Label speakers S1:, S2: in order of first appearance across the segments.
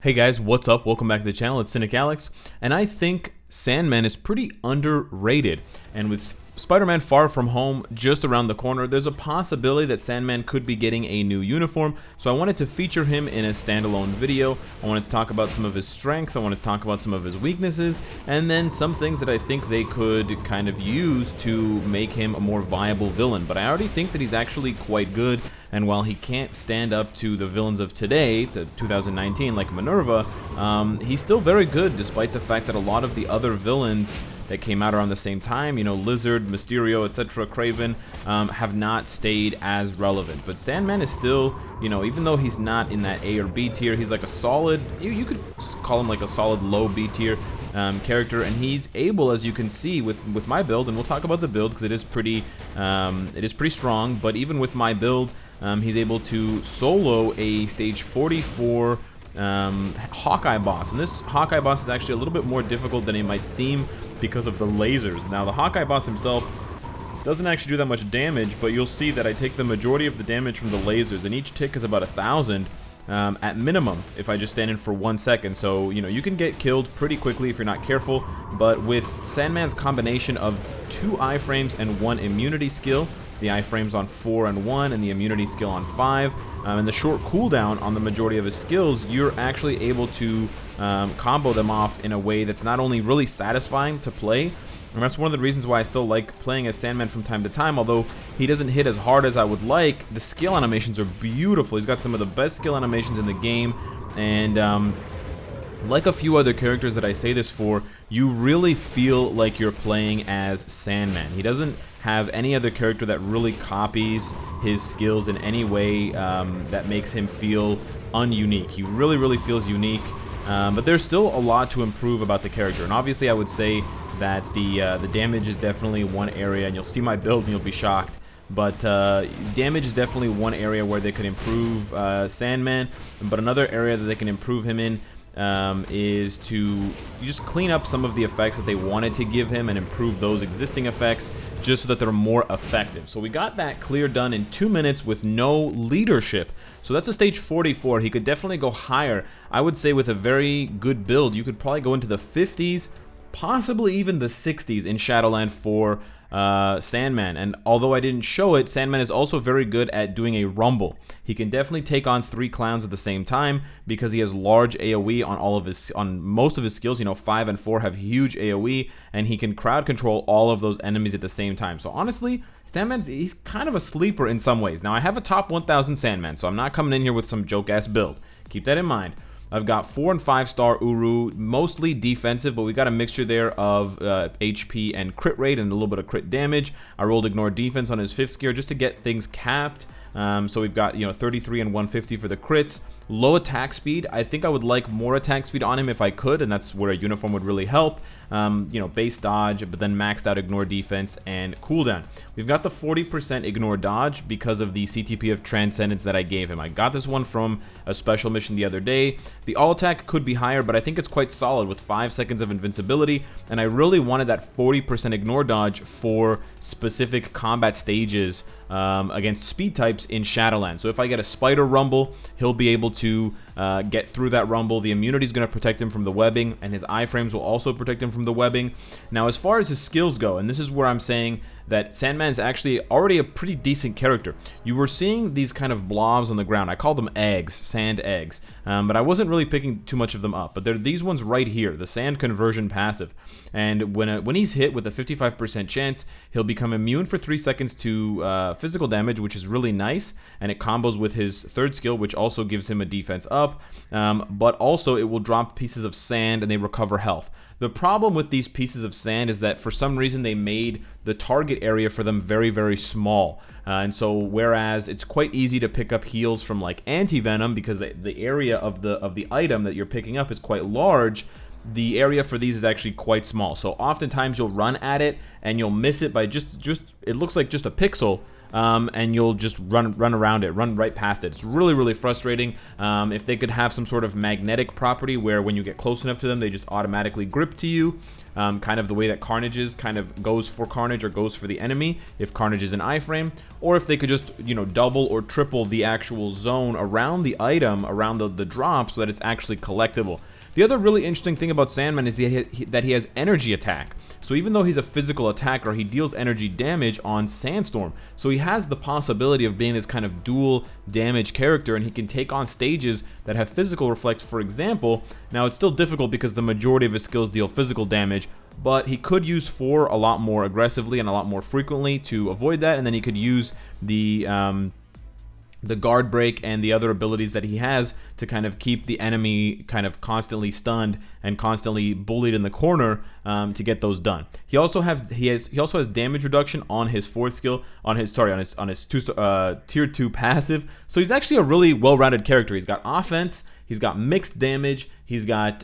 S1: Hey guys, what's up? Welcome back to the channel. It's Cynicalex, and I think Sandman is pretty underrated. And with Spider-Man Far From Home just around the corner, there's a possibility that Sandman could be getting a new uniform, so I wanted to feature him in a standalone video. I wanted to talk about some of his strengths, I wanted to talk about some of his weaknesses, and then some things that I think they could kind of use to make him a more viable villain. But I already think that he's actually quite good, and while he can't stand up to the villains of today, to 2019, like Minerva, he's still very good, despite the fact that a lot of the other villains that came out around the same time, you know, Lizard, Mysterio, etc., Kraven, have not stayed as relevant. But Sandman is still, you know, even though he's not in that A or B tier, he's like a solid, you could call him like a solid low B tier character, and he's able, as you can see with my build, and we'll talk about the build because it is pretty strong, but even with my build, he's able to solo a stage 44 Hawkeye boss. And this Hawkeye boss is actually a little bit more difficult than it might seem because of the lasers. Now, the Hawkeye boss himself doesn't actually do that much damage, but you'll see that I take the majority of the damage from the lasers, and each tick is about 1,000 at minimum if I just stand in for 1 second. So, you know, you can get killed pretty quickly if you're not careful, but with Sandman's combination of 2 iframes and 1 immunity skill, the iframes on 4 and 1 and the immunity skill on 5, and the short cooldown on the majority of his skills, you're actually able to combo them off in a way that's not only really satisfying to play, and that's one of the reasons why I still like playing as Sandman from time to time. Although he doesn't hit as hard as I would like, the skill animations are beautiful. He's got some of the best skill animations in the game, and like a few other characters that I say this for, you really feel like you're playing as Sandman. He doesn't have any other character that really copies his skills in any way that makes him feel ununique. He really feels unique, but there's still a lot to improve about the character. And obviously I would say that the damage is definitely one area, and you'll see my build and you'll be shocked. But damage is definitely one area where they could improve Sandman, but another area that they can improve him in is to just clean up some of the effects that they wanted to give him and improve those existing effects just so that they're more effective. So we got that clear done in 2 minutes with no leadership. So that's a stage 44. He could definitely go higher. I would say with a very good build, you could probably go into the 50s, possibly even the 60s in Shadowland for Sandman. And although I didn't show it, Sandman is also very good at doing a rumble. He can definitely take on 3 clowns at the same time because he has large AoE on most of his skills. You know, 5 and 4 have huge AoE, and he can crowd control all of those enemies at the same time. So honestly, he's kind of a sleeper in some ways. Now, I have a top 1,000 Sandman, so I'm not coming in here with some joke-ass build. Keep that in mind. I've got 4 and 5 star Uru, mostly defensive, but we got a mixture there of HP and crit rate and a little bit of crit damage. I rolled ignore defense on his 5th gear just to get things capped. So we've got, you know, 33 and 150 for the crits. Low attack speed. I think I would like more attack speed on him if I could, and that's where a uniform would really help. You know, base dodge, but then maxed out ignore defense and cooldown. We've got the 40% ignore dodge because of the CTP of Transcendence that I gave him. I got this one from a special mission the other day. The all attack could be higher, but I think it's quite solid with 5 seconds of invincibility, and I really wanted that 40% ignore dodge for specific combat stages against speed types in Shadowland. So if I get a Spider Rumble, he'll be able to get through that Rumble. The immunity is going to protect him from the webbing, and his iframes will also protect him from the webbing. Now, as far as his skills go, and this is where I'm saying that Sandman's actually already a pretty decent character. You were seeing these kind of blobs on the ground. I call them eggs, sand eggs, but I wasn't really picking too much of them up. But they're these ones right here, the sand conversion passive. And when he's hit with a 55% chance, he'll become immune for 3 seconds to physical damage, which is really nice, and it combos with his 3rd skill, which also gives him a defense up, but also it will drop pieces of sand and they recover health. The problem with these pieces of sand is that for some reason they made the target area for them very small, and so whereas it's quite easy to pick up heals from like anti-venom because the area of the item that you're picking up is quite large, the area for these is actually quite small. So oftentimes you'll run at it and you'll miss it by just it looks like just a pixel, and you'll just run around it, run right past it. It's really, really frustrating. If they could have some sort of magnetic property where when you get close enough to them, they just automatically grip to you, kind of the way that Carnage's kind of goes for Carnage or goes for the enemy if Carnage is an iframe, or if they could just, you know, double or triple the actual zone around the item, around the drop, so that it's actually collectible. The other really interesting thing about Sandman is that he has energy attack. So even though he's a physical attacker, he deals energy damage on Sandstorm. So he has the possibility of being this kind of dual damage character, and he can take on stages that have physical reflect, for example. Now, it's still difficult because the majority of his skills deal physical damage, but he could use 4 a lot more aggressively and a lot more frequently to avoid that, and then he could use the guard break and the other abilities that he has to kind of keep the enemy kind of constantly stunned and constantly bullied in the corner to get those done. He also has damage reduction on his 4th skill, on his tier 2 passive. So he's actually a really well-rounded character. He's got offense, he's got mixed damage, he's got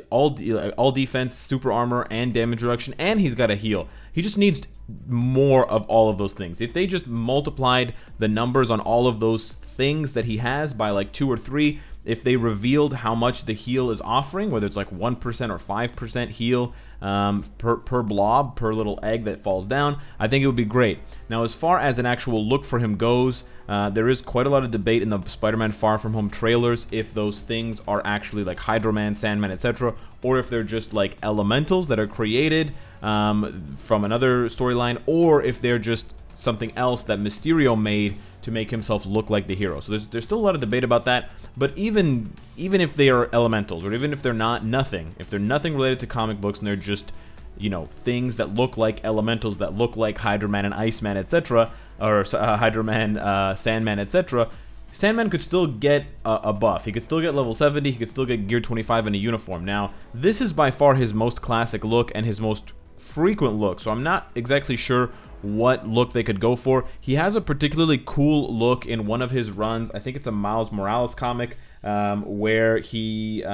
S1: all defense, super armor, and damage reduction, and he's got a heal. He just needs more of all of those things. If they just multiplied the numbers on all of those things that he has by like 2 or 3, if they revealed how much the heal is offering, whether it's like 1% or 5% heal per blob, per little egg that falls down, I think it would be great. Now, as far as an actual look for him goes, there is quite a lot of debate in the Spider-Man Far From Home trailers if those things are actually like Hydro Man, Sandman, etc., or if they're just like elementals that are created from another storyline, or if they're just something else that Mysterio made to make himself look like the hero. So there's still a lot of debate about that. But even if they are elementals, or even if they're nothing, if they're nothing related to comic books and they're just, you know, things that look like elementals, that look like Hydro Man and Iceman, etc., or Hydro Man, Sandman, etc., Sandman could still get a buff. He could still get level 70. He could still get gear 25 in a uniform. Now, this is by far his most classic look and his most frequent look, so I'm not exactly sure what look they could go for. He has a particularly cool look in one of his runs. I think it's a Miles Morales comic where he...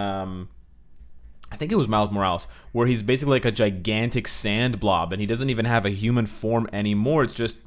S1: I think it was Miles Morales, where he's basically like a gigantic sand blob, and he doesn't even have a human form anymore. It's just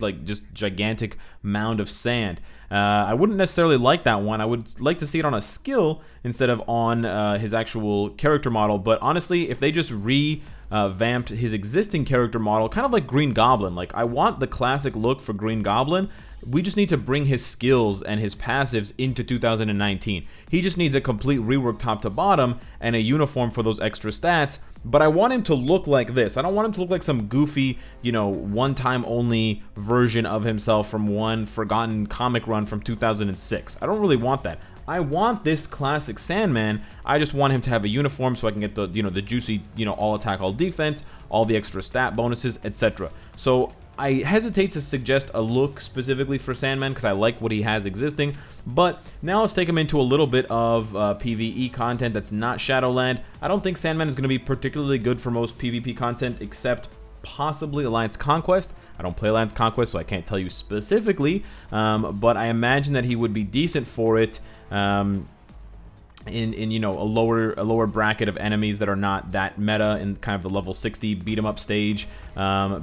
S1: gigantic mound of sand. I wouldn't necessarily like that one. I would like to see it on a skill instead of on his actual character model. But honestly, if they just revamped his existing character model, kind of like Green Goblin, like I want the classic look for Green Goblin. We just need to bring his skills and his passives into 2019. He just needs a complete rework top to bottom and a uniform for those extra stats. But I want him to look like this. I don't want him to look like some goofy, you know, one-time only version of himself from one forgotten comic run from 2006. I don't really want that. I want this classic Sandman. I just want him to have a uniform so I can get the, you know, the juicy, you know, all attack, all defense, all the extra stat bonuses, etc. So I hesitate to suggest a look specifically for Sandman because I like what he has existing, but now let's take him into a little bit of PvE content that's not Shadowland. I don't think Sandman is going to be particularly good for most PvP content except possibly Alliance Conquest. I don't play Alliance Conquest, so I can't tell you specifically, but I imagine that he would be decent for it. In you know, a lower bracket of enemies that are not that meta in kind of the level 60 beat 'em up stage,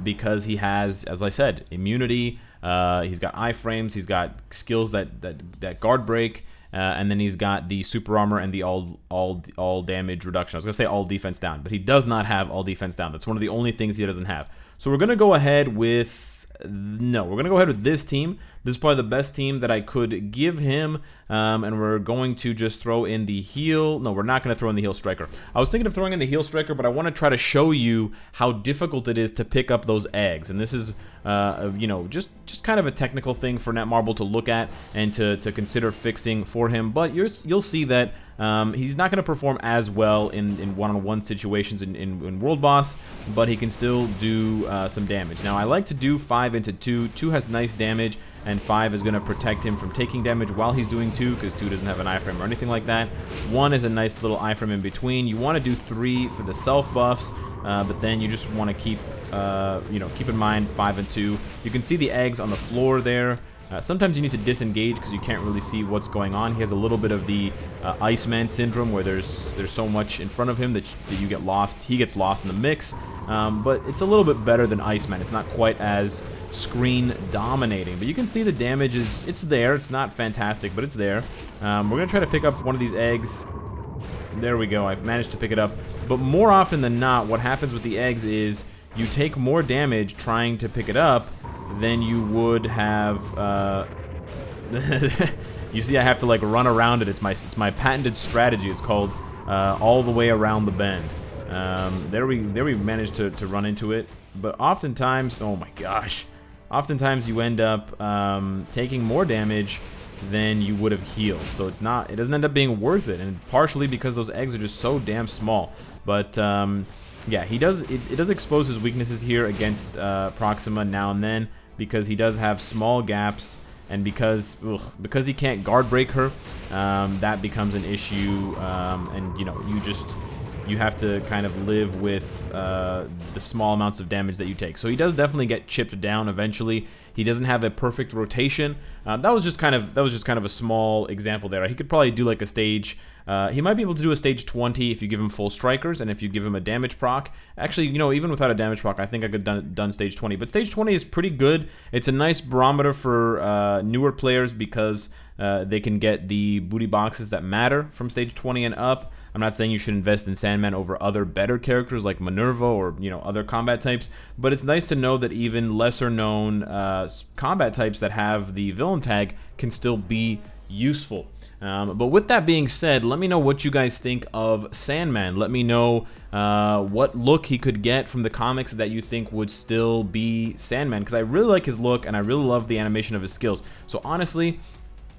S1: because he has, as I said, immunity. He's got iframes. He's got skills that guard break, and then he's got the super armor and the all damage reduction. I was gonna say all defense down, but he does not have all defense down. That's one of the only things he doesn't have. So we're gonna go ahead with. No, we're going to go ahead with this team. This is probably the best team that I could give him, and we're going to just throw in the heal. No, we're not going to throw in the heal striker. I was thinking of throwing in the heal striker, but I want to try to show you how difficult it is to pick up those eggs. And this is, you know, just kind of a technical thing for Netmarble to look at and to consider fixing for him. But you'll see that he's not going to perform as well in one-on-one situations in World Boss, but he can still do some damage. Now, I like to do 5 into 2. 2 has nice damage, and 5 is going to protect him from taking damage while he's doing 2, because 2 doesn't have an iframe or anything like that. 1 is a nice little iframe in between. You want to do 3 for the self buffs, but then you just want to keep, you know, keep in mind 5 and 2. You can see the eggs on the floor there. Sometimes you need to disengage because you can't really see what's going on. He has a little bit of the Iceman syndrome where there's so much in front of him that you get lost. He gets lost in the mix, but it's a little bit better than Iceman. It's not quite as screen dominating, but you can see the damage it's there. It's not fantastic, but it's there. We're gonna try to pick up one of these eggs. There we go. I managed to pick it up. But more often than not, what happens with the eggs is you take more damage trying to pick it up than you would have. You see, I have to like run around it. It's my patented strategy. It's called all the way around the bend. There we managed to run into it. But oftentimes, oh my gosh, oftentimes you end up taking more damage than you would have healed. So it doesn't end up being worth it, and partially because those eggs are just so damn small. But yeah, it does expose his weaknesses here against Proxima now and then, because he does have small gaps, and because he can't guard break her, that becomes an issue. And you know, you have to kind of live with the small amounts of damage that you take. So he does definitely get chipped down eventually. He doesn't have a perfect rotation. That was just kind of a small example there. He could probably do like a stage. He might be able to do a stage 20 if you give him full strikers and if you give him a damage proc. Actually, you know, even without a damage proc, I think I could have done stage 20. But stage 20 is pretty good. It's a nice barometer for newer players because they can get the booty boxes that matter from stage 20 and up. I'm not saying you should invest in Sandman over other better characters like Minerva or, you know, other combat types, but it's nice to know that even lesser known combat types that have the villain tag can still be useful. But with that being said, let me know what you guys think of Sandman. Let me know what look he could get from the comics that you think would still be Sandman, because I really like his look and I really love the animation of his skills. So honestly,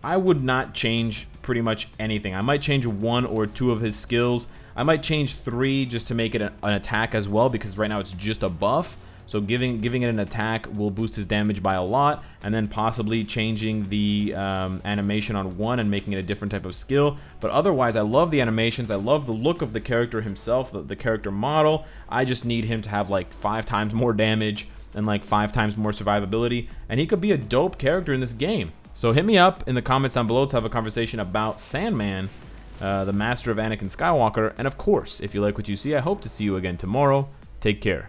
S1: I would not change pretty much anything. I might change 1 or 2 of his skills. I might change 3 just to make it an attack as well, because right now it's just a buff. So giving it an attack will boost his damage by a lot, and then possibly changing the animation on 1 and making it a different type of skill. But otherwise, I love the animations. I love the look of the character himself, the character model. I just need him to have like 5 times more damage and like 5 times more survivability, and he could be a dope character in this game. So hit me up in the comments down below. Let's have a conversation about Sandman, the master of Anakin Skywalker. And of course, if you like what you see, I hope to see you again tomorrow. Take care.